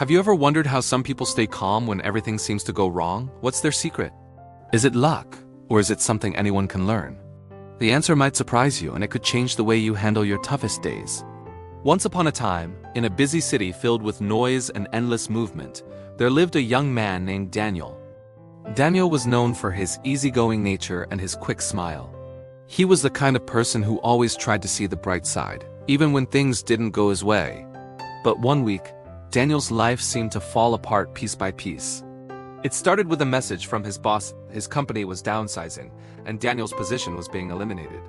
Have you ever wondered how some people stay calm when everything seems to go wrong? What's their secret? Is it luck, or is it something anyone can learn? The answer might surprise you, and it could change the way you handle your toughest days. Once upon a time, in a busy city filled with noise and endless movement, there lived a young man named Daniel. Daniel was known for his easygoing nature and his quick smile. He was the kind of person who always tried to see the bright side, even when things didn't go his way. But one week, Daniel's life seemed to fall apart piece by piece. It started with a message from his boss. His company was downsizing, and Daniel's position was being eliminated.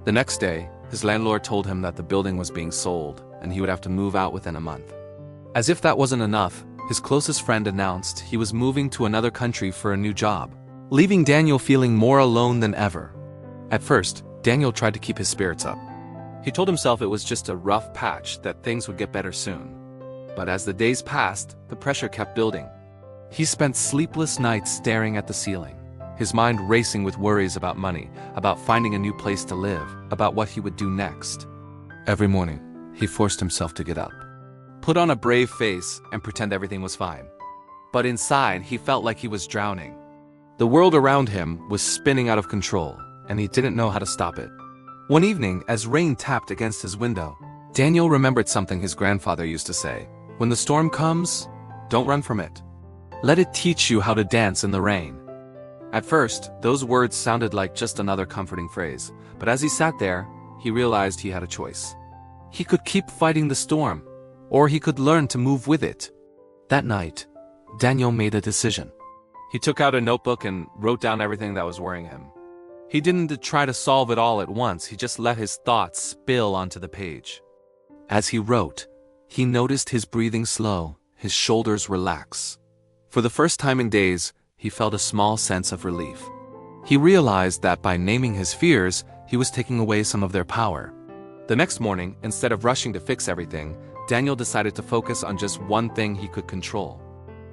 The next day, his landlord told him that the building was being sold, and he would have to move out within a month. As if that wasn't enough, his closest friend announced he was moving to another country for a new job, leaving Daniel feeling more alone than ever. At first, Daniel tried to keep his spirits up. He told himself it was just a rough patch, that things would get better soon. But as the days passed, the pressure kept building. He spent sleepless nights staring at the ceiling, his mind racing with worries about money, about finding a new place to live, about what he would do next. Every morning, he forced himself to get up, put on a brave face, and pretend everything was fine. But inside, he felt like he was drowning. The world around him was spinning out of control, and he didn't know how to stop it. One evening, as rain tapped against his window, Daniel remembered something his grandfather used to say: "When the storm comes, don't run from it. Let it teach you how to dance in the rain." At first, those words sounded like just another comforting phrase, but as he sat there, he realized he had a choice. He could keep fighting the storm, or he could learn to move with it. That night, Daniel made a decision. He took out a notebook and wrote down everything that was worrying him. He didn't try to solve it all at once, he just let his thoughts spill onto the page. As he wrote, he noticed his breathing slow, his shoulders relax. For the first time in days, he felt a small sense of relief. He realized that by naming his fears, he was taking away some of their power. The next morning, instead of rushing to fix everything, Daniel decided to focus on just one thing he could control.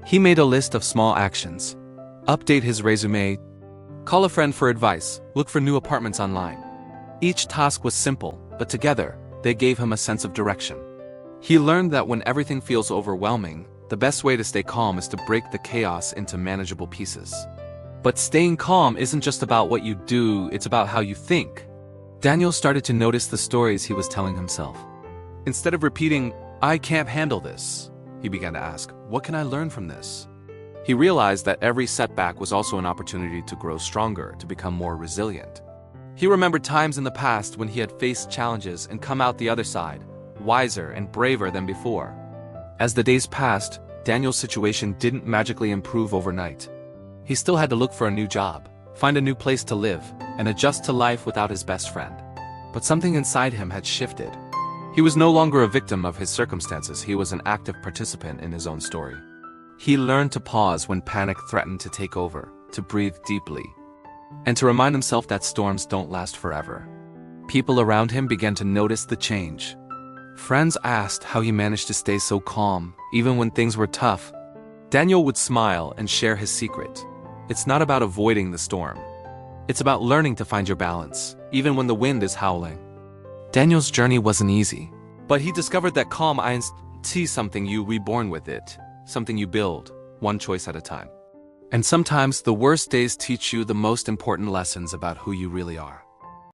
He made a list of small actions: update his resume, call a friend for advice, look for new apartments online. Each task was simple, but together, they gave him a sense of direction. He learned that when everything feels overwhelming, the best way to stay calm is to break the chaos into manageable pieces. But staying calm isn't just about what you do, it's about how you think. Daniel started to notice the stories he was telling himself. Instead of repeating, "I can't handle this," he began to ask, "What can I learn from this?" He realized that every setback was also an opportunity to grow stronger, to become more resilient. He remembered times in the past when he had faced challenges and come out the other side, wiser and braver than before. As the days passed, Daniel's situation didn't magically improve overnight. He still had to look for a new job, find a new place to live, and adjust to life without his best friend. But something inside him had shifted. He was no longer a victim of his circumstances, he was an active participant in his own story. He learned to pause when panic threatened to take over, to breathe deeply, and to remind himself that storms don't last forever. People around him began to notice the change. Friends asked how he managed to stay so calm, even when things were tough. Daniel would smile and share his secret. It's not about avoiding the storm. It's about learning to find your balance, even when the wind is howling. Daniel's journey wasn't easy, but he discovered that calm isn't something you reborn with it, something you build, one choice at a time. And sometimes the worst days teach you the most important lessons about who you really are.